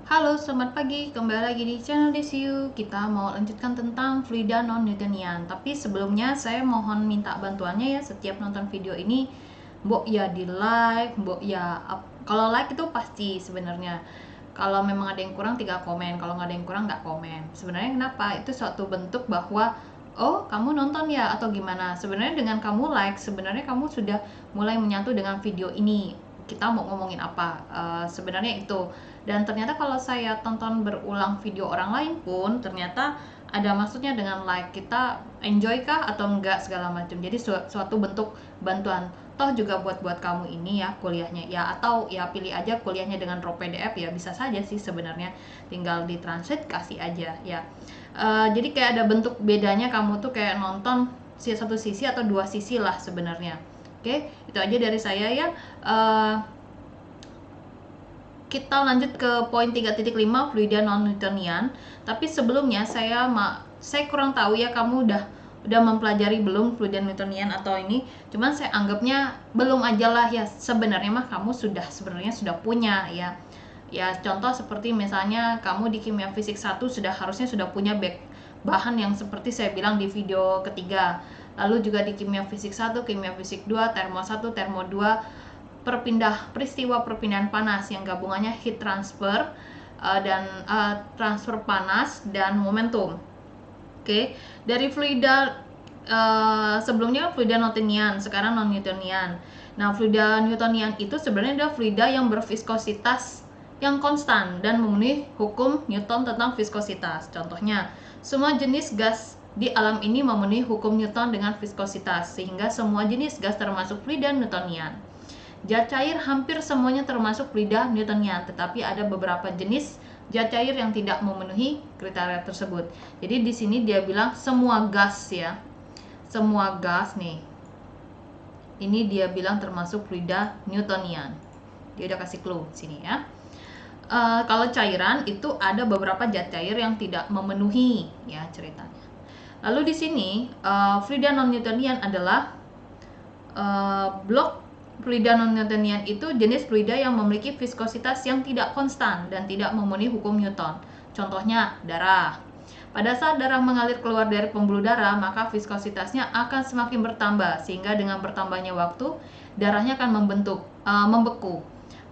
Halo, selamat pagi. Kembali lagi di channel DCU. Kita mau lanjutkan tentang fluida non-Newtonian. Tapi sebelumnya saya mohon minta bantuannya ya, setiap nonton video ini, mbok ya di like, mbok ya kalau like itu pasti sebenarnya. Kalau memang ada yang kurang tinggal komen, kalau nggak ada yang kurang nggak komen. Sebenarnya kenapa? Itu suatu bentuk bahwa oh kamu nonton ya atau gimana. Sebenarnya dengan kamu like, sebenarnya kamu sudah mulai menyatu dengan video ini. Kita mau ngomongin apa? Sebenarnya itu. Dan ternyata kalau saya tonton berulang video orang lain pun ternyata ada maksudnya dengan like, kita enjoy kah atau enggak segala macam. Jadi suatu bentuk bantuan. Toh juga buat kamu ini ya kuliahnya ya, atau ya pilih aja kuliahnya dengan raw PDF ya, bisa saja sih sebenarnya, tinggal ditranslate kasih aja ya. Jadi kayak ada bentuk bedanya, kamu tuh kayak nonton satu sisi atau dua sisi lah sebenarnya. Oke, itu aja dari saya ya. Kita lanjut ke poin 3.5 fluida non-Newtonian. Tapi sebelumnya saya kurang tahu ya, kamu udah mempelajari belum fluida Newtonian atau ini. Cuman saya anggapnya belum aja lah ya. Sebenarnya mah kamu sebenarnya sudah punya ya. Ya contoh seperti misalnya kamu di kimia fisik 1 harusnya sudah punya bahan yang seperti saya bilang di video ketiga. Lalu juga di kimia fisik 1, kimia fisik 2, termo 1, termo 2, peristiwa perpindahan panas yang gabungannya heat transfer dan transfer panas dan momentum. Oke, dari fluida sebelumnya fluida Newtonian, sekarang non Newtonian. Nah, fluida Newtonian itu sebenarnya adalah fluida yang berviskositas yang konstan dan memenuhi hukum Newton tentang viskositas. Contohnya, semua jenis gas di alam ini memenuhi hukum Newton dengan viskositas, sehingga semua jenis gas termasuk fluida Newtonian. Zat cair hampir semuanya termasuk fluida Newtonian, tetapi ada beberapa jenis zat cair yang tidak memenuhi kriteria tersebut. Jadi di sini dia bilang semua gas ya. Semua gas nih. Ini dia bilang termasuk fluida Newtonian. Dia udah kasih clue sini ya. Kalau cairan itu ada beberapa zat cair yang tidak memenuhi ya ceritanya. Lalu di sini fluida non-Newtonian adalah blok fluida non-Newtonian itu jenis fluida yang memiliki viskositas yang tidak konstan dan tidak memenuhi hukum Newton. Contohnya darah. Pada saat darah mengalir keluar dari pembuluh darah, maka viskositasnya akan semakin bertambah, sehingga dengan bertambahnya waktu, darahnya akan membeku,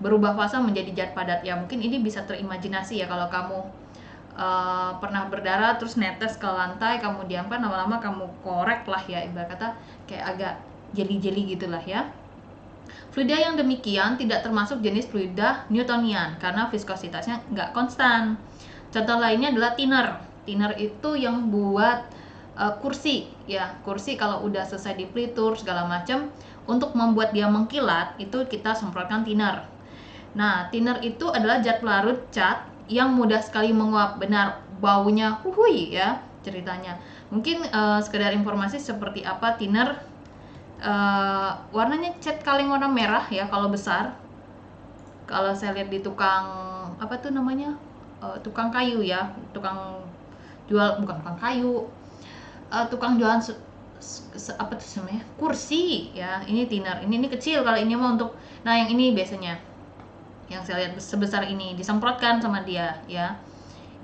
berubah fase menjadi zat padat. Ya mungkin ini bisa terimajinasi ya kalau kamu pernah berdarah terus netes ke lantai, kamu diamkan, lama-lama kamu korek lah ya, ibarat kata kayak agak jeli-jeli gitulah ya. Fluida yang demikian tidak termasuk jenis fluida Newtonian karena viskositasnya nggak konstan. Contoh lainnya adalah thinner. Thinner itu yang buat kursi ya. Kursi kalau udah selesai dipelitur segala macam, untuk membuat dia mengkilat itu kita semprotkan thinner. Nah, thinner itu adalah zat pelarut cat yang mudah sekali menguap. Benar, baunya huhui ya ceritanya. Mungkin sekedar informasi seperti apa thinner. Warnanya cat kaleng warna merah ya kalau besar. Kalau saya lihat di tukang apa tuh namanya, tukang kayu ya, tukang jual, bukan tukang kayu, tukang jualan apa tuh namanya, kursi ya. Ini thinner, ini kecil, kalau ini mah untuk, nah yang ini biasanya yang saya lihat sebesar ini disemprotkan sama dia ya.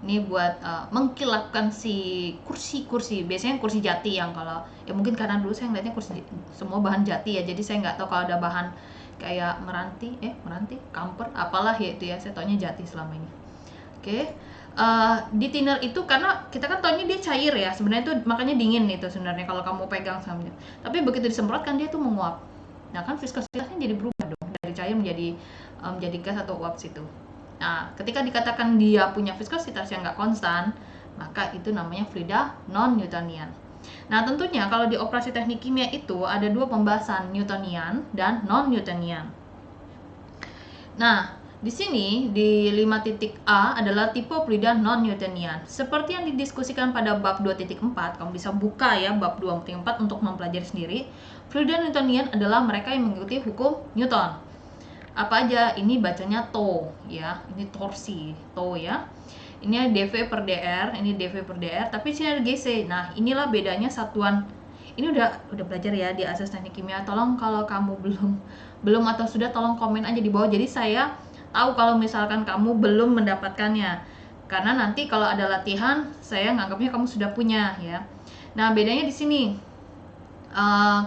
Ini buat mengkilapkan si kursi. Biasanya kursi jati yang kalau ya mungkin karena dulu saya ngeliatnya kursi semua bahan jati ya, jadi saya nggak tahu kalau ada bahan kayak meranti, kamper apalah ya itu ya, saya taunya jati selama ini. Oke. Di thinner itu karena kita kan taunya dia cair ya sebenarnya, itu makanya dingin itu sebenarnya kalau kamu pegang sama dia. Tapi begitu disemprotkan dia tuh menguap. Nah kan viskositasnya jadi berubah dong, dari cair menjadi gas atau uap situ. Nah, ketika dikatakan dia punya viskositas yang nggak konstan, maka itu namanya fluida non-Newtonian. Nah, tentunya kalau di operasi teknik kimia itu ada dua pembahasan, Newtonian dan non-Newtonian. Nah, di sini di 5.A adalah tipe fluida non-Newtonian. Seperti yang didiskusikan pada bab 2.4, kamu bisa buka ya bab 2.4 untuk mempelajari sendiri. Fluida Newtonian adalah mereka yang mengikuti hukum Newton. Apa aja? Ini bacanya to ya, ini torsi to ya. Ini dV per dr, ini dV per dr, tapi sini ada GC. Nah, inilah bedanya satuan. Ini udah belajar ya di asas teknik kimia. Tolong kalau kamu belum atau sudah, tolong komen aja di bawah. Jadi saya tahu kalau misalkan kamu belum mendapatkannya, karena nanti kalau ada latihan saya nganggapnya kamu sudah punya ya. Nah bedanya di sini,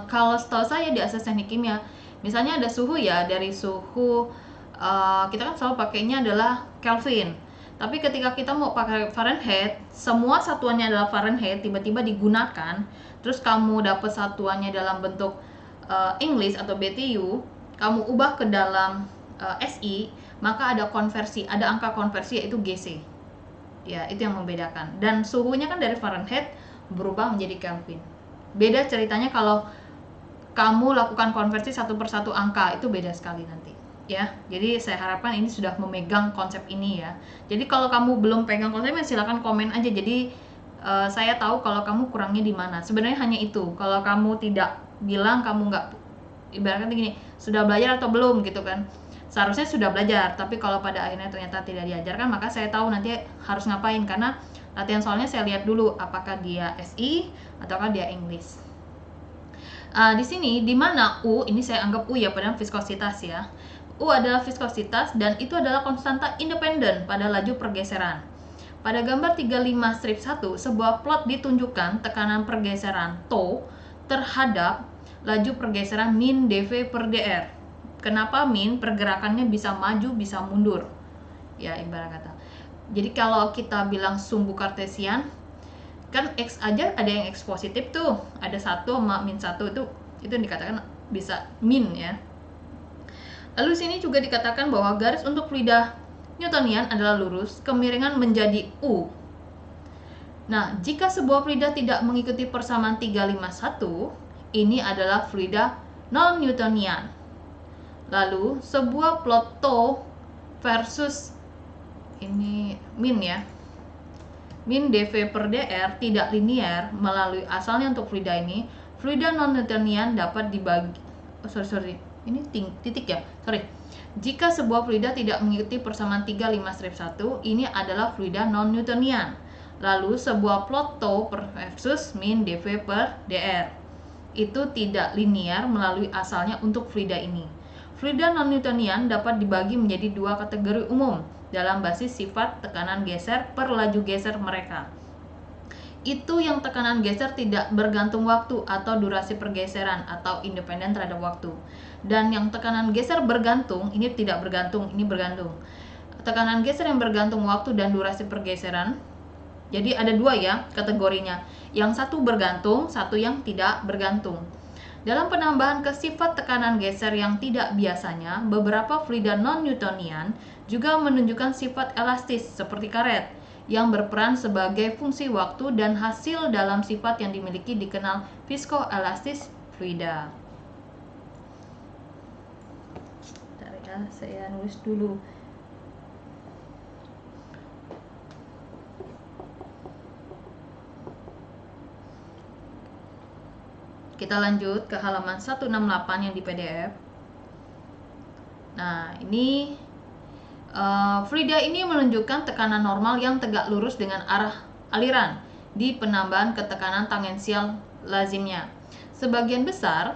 kalau setahu saya di asas teknik kimia, misalnya ada suhu ya, dari suhu kita kan selalu pakainya adalah Kelvin. Tapi ketika kita mau pakai Fahrenheit, semua satuannya adalah Fahrenheit, tiba-tiba digunakan, terus kamu dapat satuannya dalam bentuk English atau BTU, kamu ubah ke dalam SI, maka ada konversi, ada angka konversi yaitu GC. Ya, itu yang membedakan. Dan suhunya kan dari Fahrenheit berubah menjadi Kelvin. Beda ceritanya kalau kamu lakukan konversi satu persatu angka, itu beda sekali nanti. Ya, jadi saya harapkan ini sudah memegang konsep ini ya. Jadi kalau kamu belum pegang konsepnya silakan komen aja. Jadi saya tahu kalau kamu kurangnya di mana. Sebenarnya hanya itu. Kalau kamu tidak bilang kamu nggak, ibaratnya gini, sudah belajar atau belum gitu kan. Seharusnya sudah belajar, tapi kalau pada akhirnya ternyata tidak diajarkan, maka saya tahu nanti harus ngapain, karena latihan soalnya saya lihat dulu apakah dia SI ataukah dia English. Di sini di mana U ini saya anggap U ya, padahal viskositas ya. U adalah viskositas dan itu adalah konstanta independen pada laju pergeseran. Pada gambar 35 strip 1, sebuah plot ditunjukkan tekanan pergeseran τ terhadap laju pergeseran min dv per dr. Kenapa min? Pergerakannya bisa maju, bisa mundur. Ya, ibarat kata. Jadi kalau kita bilang sumbu kartesian, kan X aja ada yang X positif tuh, ada 1 sama min 1 itu dikatakan bisa min ya. Lalu sini juga dikatakan bahwa garis untuk fluida Newtonian adalah lurus, kemiringan menjadi U. Nah, jika sebuah fluida tidak mengikuti persamaan 351, ini adalah fluida non-Newtonian. Lalu, sebuah plot τ versus ini min ya. Min dv per dr tidak linear melalui asalnya untuk fluida ini. Fluida non-Newtonian dapat dibagi ini titik ya, jika sebuah fluida tidak mengikuti persamaan 35 strip 1, ini adalah fluida non-Newtonian. Lalu sebuah plot τ versus min dv per dr itu tidak linear melalui asalnya untuk fluida ini. Fluida non-Newtonian dapat dibagi menjadi dua kategori umum dalam basis sifat tekanan geser per laju geser mereka. Itu yang tekanan geser tidak bergantung waktu atau durasi pergeseran atau independen terhadap waktu. Dan yang tekanan geser bergantung, ini tidak bergantung, ini bergantung. Tekanan geser yang bergantung waktu dan durasi pergeseran. Jadi ada dua ya kategorinya. Yang satu bergantung, satu yang tidak bergantung. Dalam penambahan ke sifat tekanan geser yang tidak biasanya, beberapa fluida non-Newtonian juga menunjukkan sifat elastis seperti karet, yang berperan sebagai fungsi waktu dan hasil dalam sifat yang dimiliki dikenal viskoelastis fluida. Bentar ya, saya nulis dulu. Kita lanjut ke halaman 168 yang di PDF. Nah, ini fluida ini menunjukkan tekanan normal yang tegak lurus dengan arah aliran di penambahan ketekanan tangensial lazimnya. Sebagian besar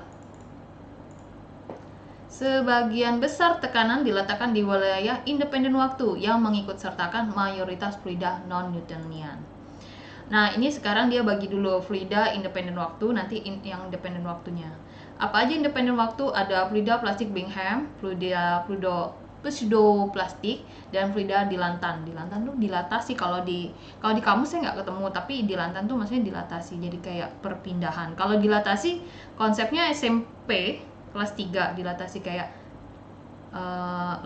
tekanan diletakkan di wilayah independen waktu yang mengikut sertakan mayoritas fluida non-Newtonian. Nah, ini sekarang dia bagi dulu fluida independen waktu, nanti yang independen waktunya. Apa aja independen waktu? Ada fluida plastik Bingham, fluida pseudoplastik, dan fluida dilantan. Dilantan tuh dilatasi, kalau di kamus saya nggak ketemu, tapi dilantan tuh maksudnya dilatasi, jadi kayak perpindahan. Kalau dilatasi konsepnya SMP kelas 3, dilatasi kayak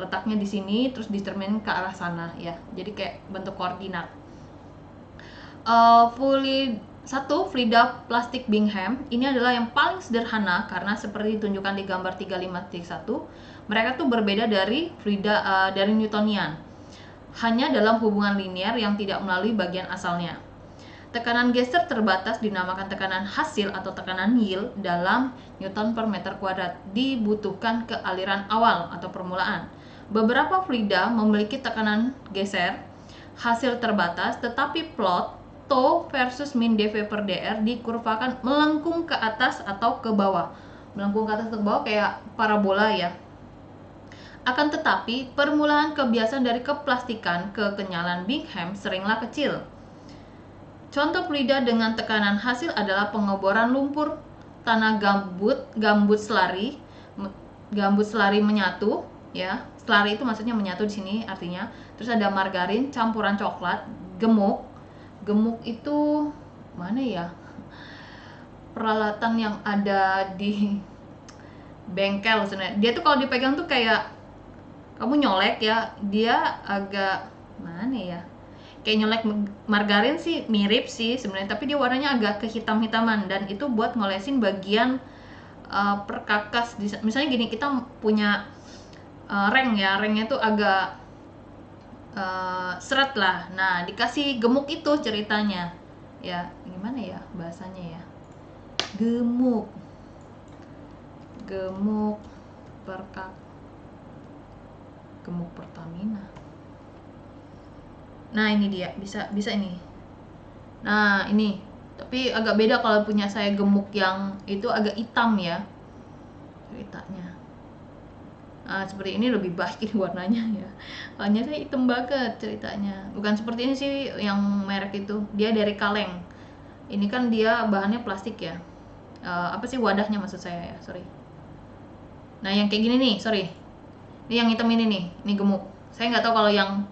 letaknya di sini terus determine ke arah sana ya, jadi kayak bentuk koordinat. Fluida plastik Bingham ini adalah yang paling sederhana karena seperti ditunjukkan di gambar 35.1, mereka tuh berbeda dari fluida dari Newtonian, hanya dalam hubungan linear yang tidak melalui bagian asalnya. Tekanan geser terbatas dinamakan tekanan hasil atau tekanan yield dalam Newton per meter kuadrat dibutuhkan ke aliran awal atau permulaan. Beberapa fluida memiliki tekanan geser hasil terbatas, tetapi plot τ versus min dv per dr dikurvakan melengkung ke atas atau ke bawah. Melengkung ke atas atau ke bawah kayak parabola ya. Akan tetapi, permulaan kebiasaan dari keplastikan ke kenyalan Bingham seringlah kecil. Contoh fluida dengan tekanan hasil adalah pengeboran lumpur, tanah gambut selari menyatu, ya. Selari itu maksudnya menyatu di sini artinya. Terus ada margarin, campuran coklat, gemuk. Gemuk itu mana ya? Peralatan yang ada di bengkel sebenarnya. Dia tuh kalau dipegang tuh kayak kamu nyolek ya, dia agak mana ya? Kayak nyolek margarin sih mirip sih sebenarnya, tapi dia warnanya agak kehitam-hitaman dan itu buat ngolesin bagian perkakas. Misalnya gini, kita punya reng ya, rengnya tuh agak seret lah. Nah, dikasih gemuk itu ceritanya. Ya, gimana ya bahasanya ya? Gemuk gemuk Pertamina. Nah, ini dia, bisa ini. Nah, ini. Tapi agak beda kalau punya saya gemuk yang itu agak hitam ya ceritanya. Nah, seperti ini lebih baik ini warnanya ya. Soalnya saya hitam banget ceritanya. Bukan seperti ini sih yang merek itu. Dia dari kaleng. Ini kan dia bahannya plastik ya. Apa sih wadahnya maksud saya ya, sorry. Nah, yang kayak gini nih, sorry. Ini yang hitam ini nih, ini gemuk. Saya nggak tahu kalau yang,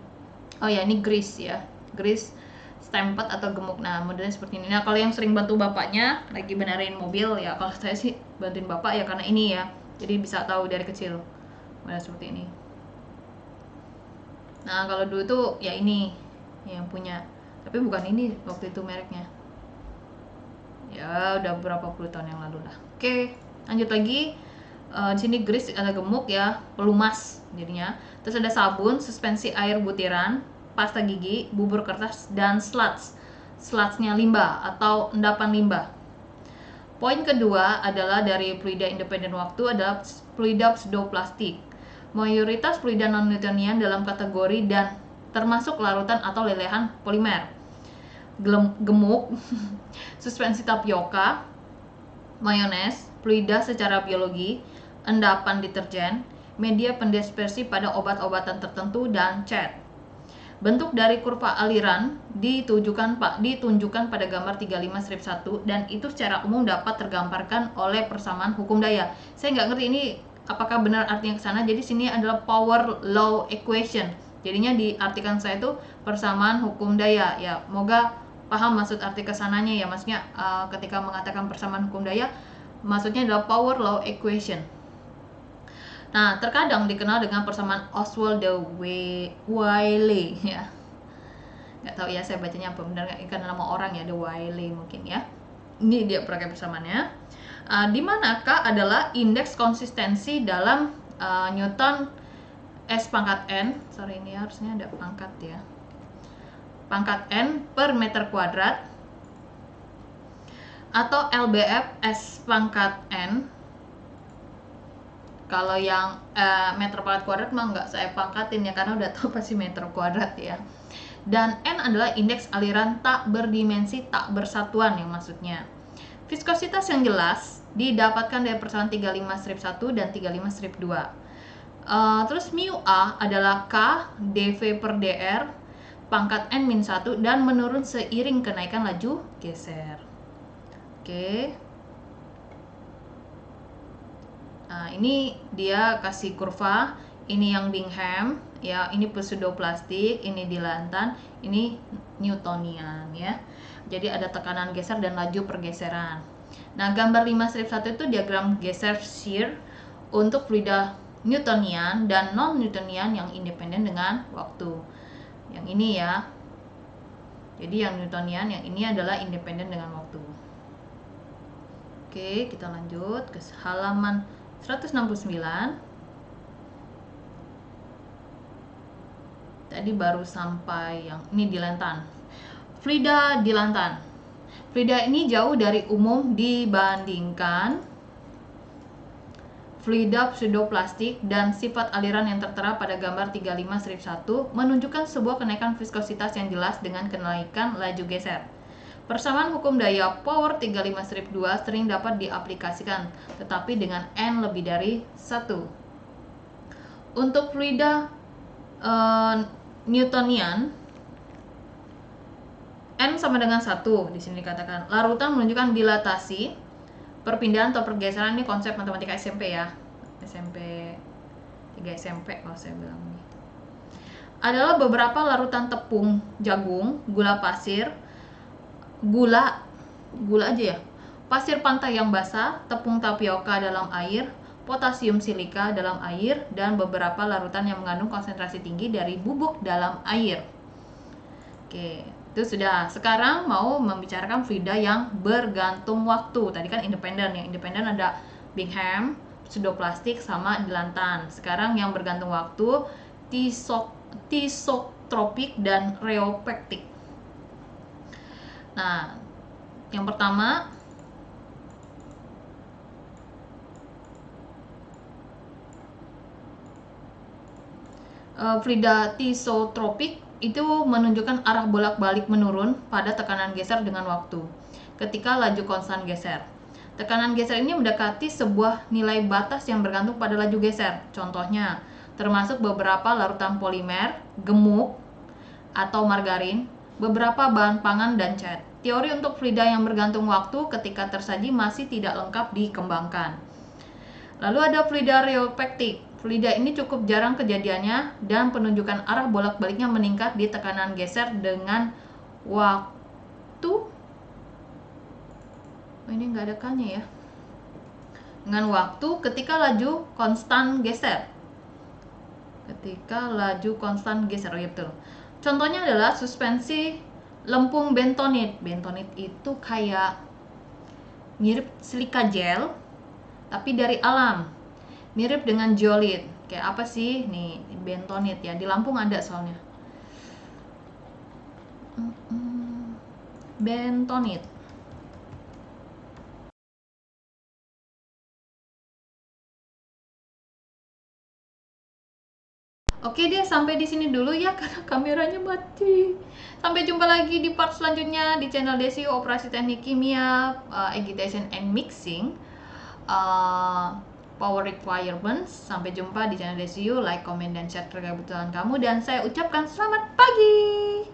oh ya ini grease ya, grease stamped atau gemuk. Nah, modelnya seperti ini. Nah, kalau yang sering bantu bapaknya lagi benerin mobil ya, kalau saya sih bantuin bapak ya karena ini ya, jadi bisa tahu dari kecil. Model seperti ini. Nah, kalau dulu tuh ya ini yang punya, tapi bukan ini waktu itu mereknya. Ya udah berapa puluh tahun yang lalu lah. Oke, lanjut lagi. Di sini grease ada gemuk ya, pelumas jadinya. Terus ada sabun, suspensi air butiran, pasta gigi, bubur kertas, dan sluts. Slutsnya limbah atau endapan limbah. Poin kedua adalah dari fluida independen waktu adalah fluida pseudoplastik. Mayoritas fluida non-Newtonian dalam kategori dan termasuk larutan atau lelehan polimer. Gemuk, suspensi tapioka, mayones, fluida secara biologi, endapan deterjen, media pendispersi pada obat-obatan tertentu, dan cat. Bentuk dari kurva aliran ditunjukkan pada gambar 35-1 dan itu secara umum dapat tergambarkan oleh persamaan hukum daya. Saya nggak ngerti ini apakah benar artinya ke sana. Jadi sini adalah power law equation. Jadinya diartikan saya itu persamaan hukum daya. Ya, moga paham maksud arti kesananya ya. Maksudnya ketika mengatakan persamaan hukum daya, maksudnya adalah power law equation. Nah, terkadang dikenal dengan persamaan Oswald de Wiley ya. Nggak tahu ya saya bacanya apa, benar nggak? Karena nama orang ya, de Wiley mungkin ya. Ini dia pakai persamaannya. Di manakah adalah indeks konsistensi dalam Newton S pangkat N. Sorry, ini harusnya ada pangkat ya. Pangkat N per meter kuadrat atau LBF S pangkat N. Kalau yang meter kuadrat mah nggak saya pangkatin ya, karena udah tahu pasti meter kuadrat ya. Dan N adalah indeks aliran tak berdimensi tak bersatuan yang maksudnya. Viskositas yang jelas didapatkan dari persamaan 35-1 dan 35-2. Terus mu A adalah K dV per dr pangkat N-1 dan menurun seiring kenaikan laju geser. Oke. Nah, ini dia kasih kurva. Ini yang Bingham ya, ini pseudoplastik, ini Dylantan, ini Newtonian ya. Jadi ada tekanan geser dan laju pergeseran. Nah, gambar 5-1 itu diagram geser shear untuk fluida Newtonian dan non-Newtonian yang independen dengan waktu. Yang ini ya. Jadi yang Newtonian, yang ini adalah independen dengan waktu. Oke, kita lanjut ke halaman 169. Tadi baru sampai yang ini Dylantan. Fluida Dylantan. Fluida ini jauh dari umum dibandingkan fluida pseudoplastik dan sifat aliran yang tertera pada gambar 35-1 menunjukkan sebuah kenaikan viskositas yang jelas dengan kenaikan laju geser. Persamaan hukum daya power 35-2 sering dapat diaplikasikan, tetapi dengan N lebih dari 1. Untuk fluida Newtonian, N sama dengan 1 di sini dikatakan. Larutan menunjukkan dilatasi, perpindahan atau pergeseran. Ini konsep matematika SMP ya. SMP 3 SMP kalau saya bilang ini. Adalah beberapa larutan tepung jagung, gula pasir, gula aja ya. Pasir pantai yang basah, tepung tapioka dalam air, potasium silika dalam air, dan beberapa larutan yang mengandung konsentrasi tinggi dari bubuk dalam air. Oke, itu sudah. Sekarang mau membicarakan fluida yang bergantung waktu. Tadi kan independen. Yang independen ada Bingham, pseudoplastik, sama dilantan. Sekarang yang bergantung waktu, tisotropik dan rheopektik. Nah, yang pertama fluida tisotropik itu menunjukkan arah bolak-balik menurun pada tekanan geser dengan waktu ketika laju konstan geser. Tekanan geser ini mendekati sebuah nilai batas yang bergantung pada laju geser. Contohnya, termasuk beberapa larutan polimer, gemuk, atau margarin, beberapa bahan pangan, dan cat. Teori untuk fluida yang bergantung waktu ketika tersaji masih tidak lengkap dikembangkan. Lalu ada fluida rheopektik. Fluida ini cukup jarang kejadiannya dan penunjukan arah bolak-baliknya meningkat di tekanan geser dengan waktu. Oh, ini nggak ada K-nya ya. Dengan waktu ketika laju konstan geser. Ketika laju konstan geser, oh ya betul. Contohnya adalah suspensi lempung bentonit. Bentonit itu kayak mirip silika gel, tapi dari alam. Mirip dengan zeolit. Kayak apa sih? Nih, bentonit ya. Di Lampung ada soalnya. Bentonit. Oke deh, sampai di sini dulu ya karena kameranya mati. Sampai jumpa lagi di part selanjutnya di channel Desi Operasi Teknik Kimia, Agitation and Mixing. Power requirements. Sampai jumpa di channel DCU. Like, comment, dan share terkait kebutuhan kamu. Dan saya ucapkan selamat pagi.